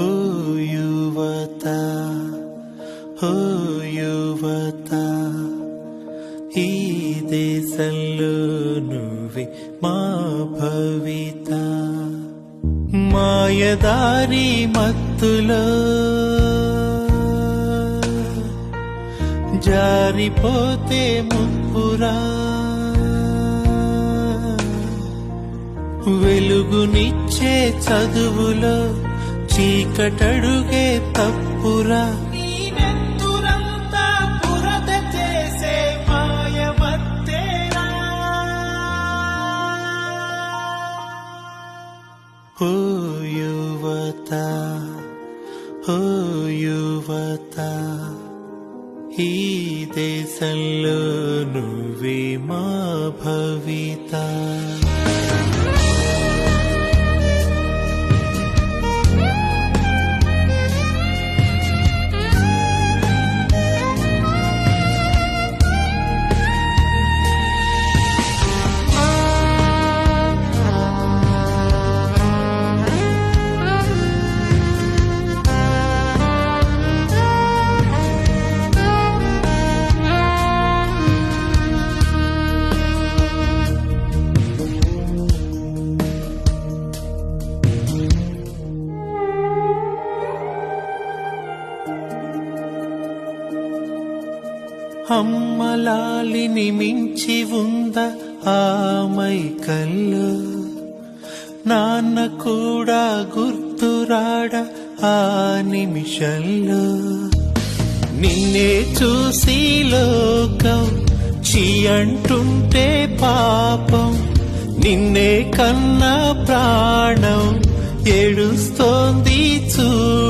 ఓ యువత, ఓ యువత, ఈ దేశంలో నువ్వే మా భవిత. మాయదారి మత్తులో జారిపోతే ముప్పురా, వెలుగునిచ్చే చదువులో చీకటడుగే తప్పురా. ఓ యువత, ఓ యువత, ఈ దేశంలో నువ్వే మా భవిత. అమ్మలాలిని మించి ఉంద ఆమైకల్లో, నాన్న కూడా గుర్తురాడ ఆ నిమిషంలో. నిన్నే చూసి లోకం చీ అంటుంటే పాపం, నిన్నే కన్నా ప్రాణం ఏడుస్తోంది చూడు.